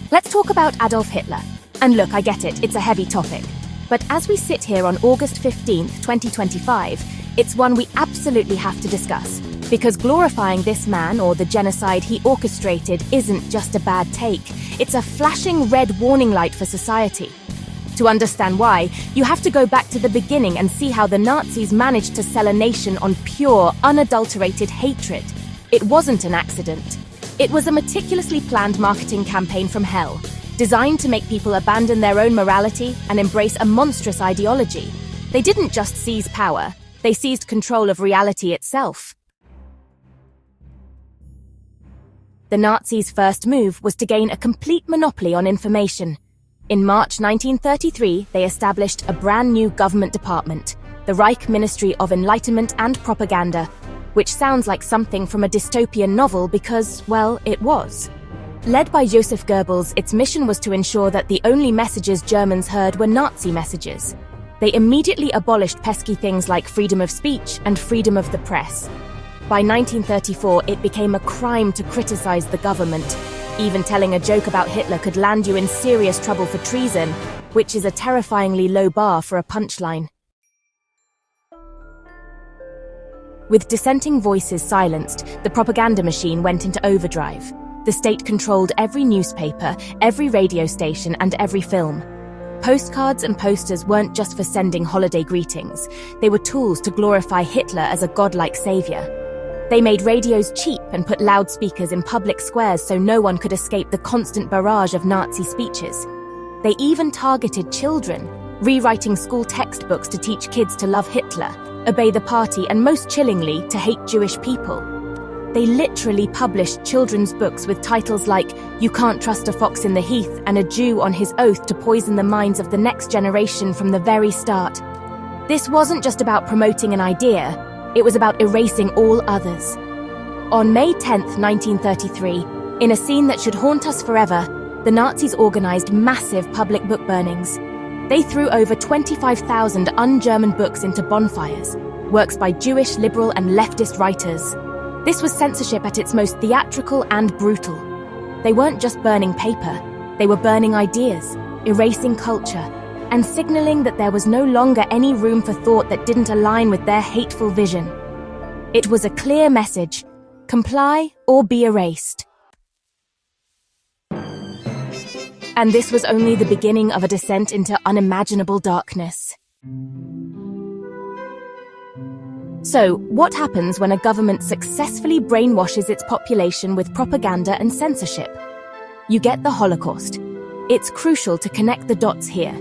Let's talk about Adolf Hitler. And look, I get it, it's a heavy topic. But as we sit here on August 15th, 2025, it's one we absolutely have to discuss. Because glorifying this man, or the genocide he orchestrated, isn't just a bad take. It's a flashing red warning light for society. To understand why, you have to go back to the beginning and see how the Nazis managed to sell a nation on pure, unadulterated hatred. It wasn't an accident. It was a meticulously planned marketing campaign from hell, designed to make people abandon their own morality and embrace a monstrous ideology. They didn't just seize power, they seized control of reality itself. The Nazis' first move was to gain a complete monopoly on information. In March 1933, they established a brand new government department, the Reich Ministry of Enlightenment and Propaganda, which sounds like something from a dystopian novel because, well, it was. Led by Joseph Goebbels, its mission was to ensure that the only messages Germans heard were Nazi messages. They immediately abolished pesky things like freedom of speech and freedom of the press. By 1934, it became a crime to criticize the government. Even telling a joke about Hitler could land you in serious trouble for treason, which is a terrifyingly low bar for a punchline. With dissenting voices silenced, the propaganda machine went into overdrive. The state controlled every newspaper, every radio station, and every film. Postcards and posters weren't just for sending holiday greetings. They were tools to glorify Hitler as a godlike savior. They made radios cheap and put loudspeakers in public squares so no one could escape the constant barrage of Nazi speeches. They even targeted children, rewriting school textbooks to teach kids to love Hitler, obey the party, and most chillingly, to hate Jewish people. They literally published children's books with titles like "You Can't Trust a Fox in the Heath" and "A Jew on His Oath" to poison the minds of the next generation from the very start. This wasn't just about promoting an idea, it was about erasing all others. On May 10th, 1933, in a scene that should haunt us forever, the Nazis organized massive public book burnings. They threw over 25,000 un-German books into bonfires, works by Jewish, liberal, and leftist writers. This was censorship at its most theatrical and brutal. They weren't just burning paper, they were burning ideas, erasing culture, and signaling that there was no longer any room for thought that didn't align with their hateful vision. It was a clear message: comply or be erased. And this was only the beginning of a descent into unimaginable darkness. So, what happens when a government successfully brainwashes its population with propaganda and censorship? You get the Holocaust. It's crucial to connect the dots here.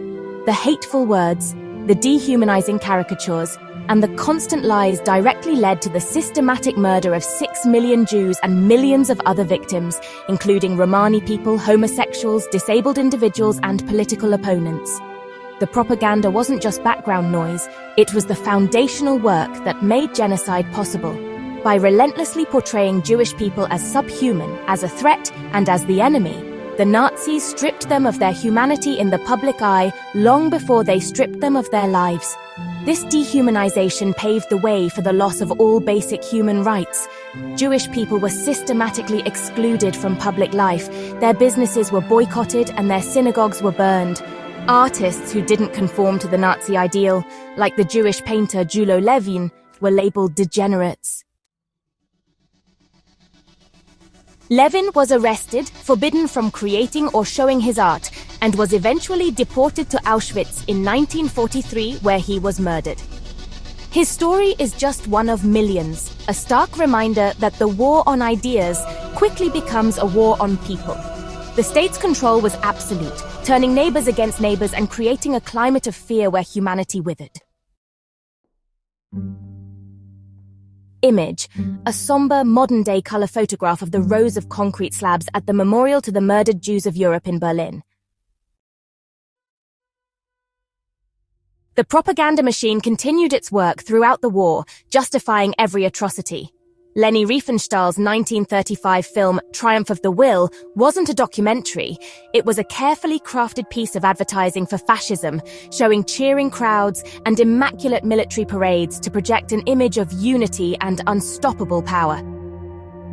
The hateful words, the dehumanizing caricatures, and the constant lies directly led to the systematic murder of 6 million Jews and millions of other victims, including Romani people, homosexuals, disabled individuals, and political opponents. The propaganda wasn't just background noise, it was the foundational work that made genocide possible. By relentlessly portraying Jewish people as subhuman, as a threat, and as the enemy, the Nazis stripped them of their humanity in the public eye long before they stripped them of their lives. This dehumanization paved the way for the loss of all basic human rights. Jewish people were systematically excluded from public life, their businesses were boycotted, and their synagogues were burned. Artists who didn't conform to the Nazi ideal, like the Jewish painter Julo Levin, were labeled degenerates. Levin was arrested, forbidden from creating or showing his art, and was eventually deported to Auschwitz in 1943, where he was murdered. His story is just one of millions, a stark reminder that the war on ideas quickly becomes a war on people. The state's control was absolute, turning neighbors against neighbors and creating a climate of fear where humanity withered. Image, a somber, modern-day color photograph of the rows of concrete slabs at the memorial to the murdered Jews of Europe in Berlin. The propaganda machine continued its work throughout the war, justifying every atrocity. Leni Riefenstahl's 1935 film Triumph of the Will wasn't a documentary, it was a carefully crafted piece of advertising for fascism, showing cheering crowds and immaculate military parades to project an image of unity and unstoppable power.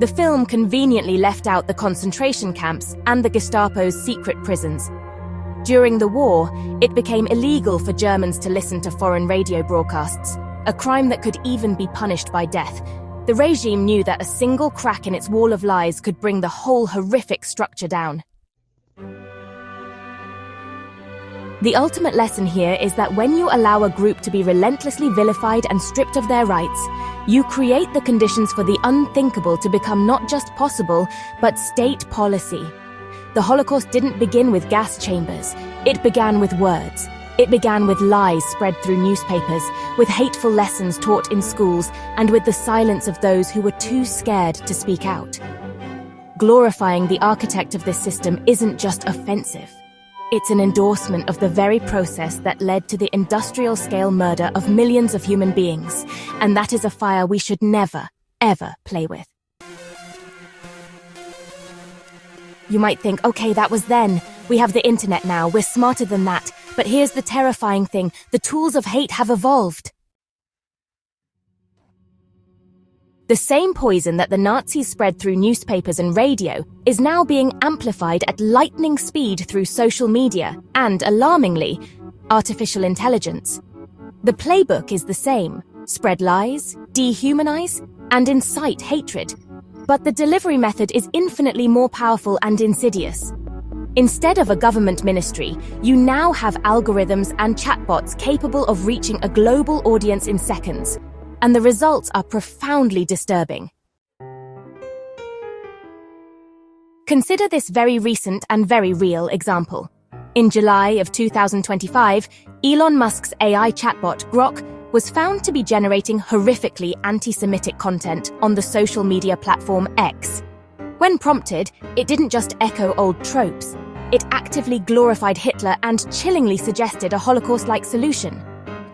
The film conveniently left out the concentration camps and the Gestapo's secret prisons. During the war, it became illegal for Germans to listen to foreign radio broadcasts, a crime that could even be punished by death. The regime knew that a single crack in its wall of lies could bring the whole horrific structure down. The ultimate lesson here is that when you allow a group to be relentlessly vilified and stripped of their rights, you create the conditions for the unthinkable to become not just possible, but state policy. The Holocaust didn't begin with gas chambers. It began with words. It began with lies spread through newspapers, with hateful lessons taught in schools, and with the silence of those who were too scared to speak out. Glorifying the architect of this system isn't just offensive. It's an endorsement of the very process that led to the industrial-scale murder of millions of human beings, and that is a fire we should never, ever play with. You might think, okay, that was then. We have the internet now, we're smarter than that. But here's the terrifying thing, the tools of hate have evolved. The same poison that the Nazis spread through newspapers and radio is now being amplified at lightning speed through social media and, alarmingly, artificial intelligence. The playbook is the same: spread lies, dehumanize, and incite hatred. But the delivery method is infinitely more powerful and insidious. Instead of a government ministry, you now have algorithms and chatbots capable of reaching a global audience in seconds. And the results are profoundly disturbing. Consider this very recent and very real example. In July of 2025, Elon Musk's AI chatbot, Grok, was found to be generating horrifically anti-Semitic content on the social media platform X. When prompted, it didn't just echo old tropes. It actively glorified Hitler and chillingly suggested a Holocaust-like solution.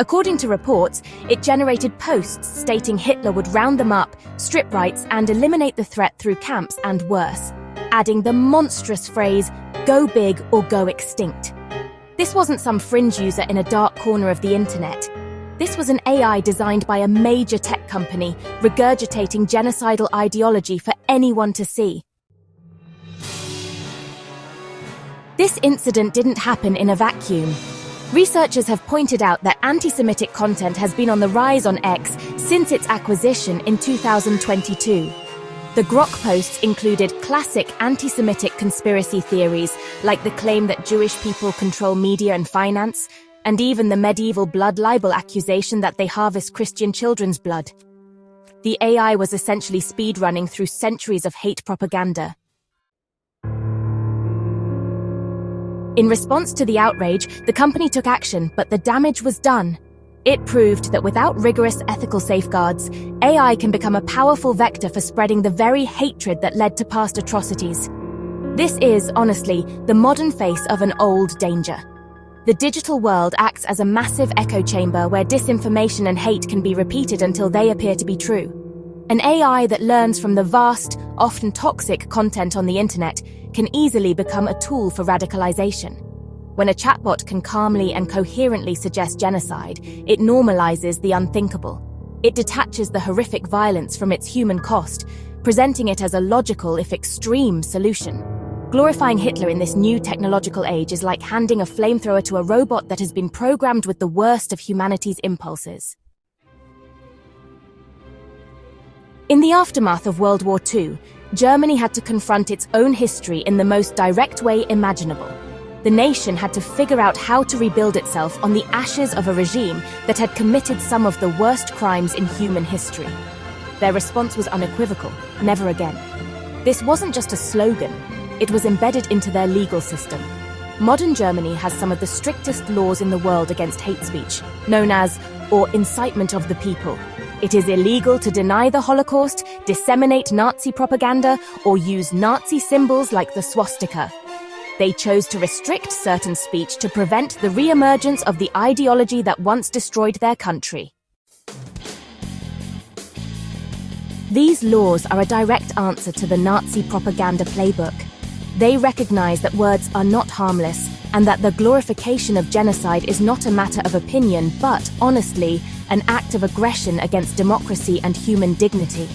According to reports, it generated posts stating Hitler would round them up, strip rights, and eliminate the threat through camps and worse, adding the monstrous phrase, "Go big or go extinct." This wasn't some fringe user in a dark corner of the internet. This was an AI designed by a major tech company, regurgitating genocidal ideology for anyone to see. This incident didn't happen in a vacuum. Researchers have pointed out that anti-Semitic content has been on the rise on X since its acquisition in 2022. The Grok posts included classic anti-Semitic conspiracy theories, like the claim that Jewish people control media and finance, and even the medieval blood libel accusation that they harvest Christian children's blood. The AI was essentially speedrunning through centuries of hate propaganda. In response to the outrage, the company took action, but the damage was done. It proved that without rigorous ethical safeguards, AI can become a powerful vector for spreading the very hatred that led to past atrocities. This is, honestly, the modern face of an old danger. The digital world acts as a massive echo chamber where disinformation and hate can be repeated until they appear to be true. An AI that learns from the vast, often toxic content on the internet can easily become a tool for radicalization. When a chatbot can calmly and coherently suggest genocide, it normalizes the unthinkable. It detaches the horrific violence from its human cost, presenting it as a logical, if extreme, solution. Glorifying Hitler in this new technological age is like handing a flamethrower to a robot that has been programmed with the worst of humanity's impulses. In the aftermath of World War II, Germany had to confront its own history in the most direct way imaginable. The nation had to figure out how to rebuild itself on the ashes of a regime that had committed some of the worst crimes in human history. Their response was unequivocal: never again. This wasn't just a slogan, it was embedded into their legal system. Modern Germany has some of the strictest laws in the world against hate speech, known as, or incitement of the people. It is illegal to deny the Holocaust, disseminate Nazi propaganda, or use Nazi symbols like the swastika. They chose to restrict certain speech to prevent the re-emergence of the ideology that once destroyed their country. These laws are a direct answer to the Nazi propaganda playbook. They recognize that words are not harmless, and that the glorification of genocide is not a matter of opinion, but, honestly, an act of aggression against democracy and human dignity.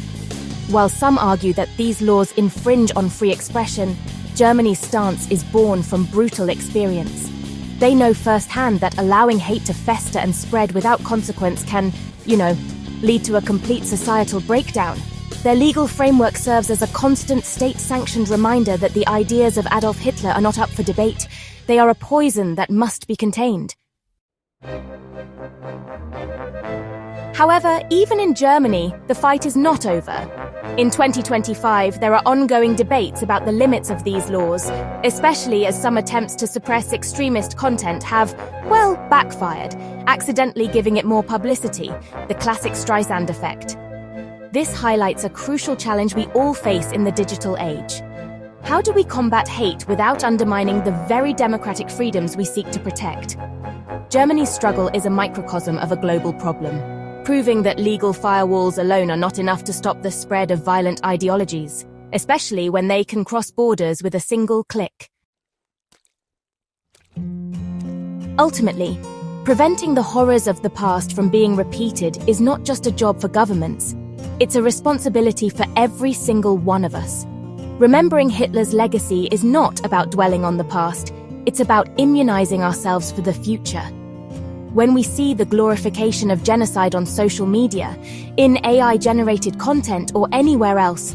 While some argue that these laws infringe on free expression, Germany's stance is born from brutal experience. They know firsthand that allowing hate to fester and spread without consequence can, lead to a complete societal breakdown. Their legal framework serves as a constant state-sanctioned reminder that the ideas of Adolf Hitler are not up for debate. They are a poison that must be contained. However, even in Germany, the fight is not over. In 2025, there are ongoing debates about the limits of these laws, especially as some attempts to suppress extremist content have, backfired, accidentally giving it more publicity, the classic Streisand effect. This highlights a crucial challenge we all face in the digital age. How do we combat hate without undermining the very democratic freedoms we seek to protect? Germany's struggle is a microcosm of a global problem, proving that legal firewalls alone are not enough to stop the spread of violent ideologies, especially when they can cross borders with a single click. Ultimately, preventing the horrors of the past from being repeated is not just a job for governments. It's a responsibility for every single one of us. Remembering Hitler's legacy is not about dwelling on the past, it's about immunizing ourselves for the future. When we see the glorification of genocide on social media, in AI-generated content or anywhere else,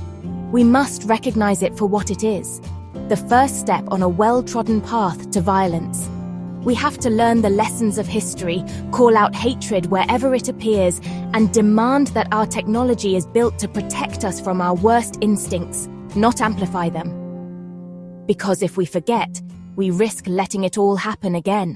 we must recognize it for what it is, the first step on a well-trodden path to violence. We have to learn the lessons of history, call out hatred wherever it appears, and demand that our technology is built to protect us from our worst instincts, not amplify them. Because if we forget, we risk letting it all happen again.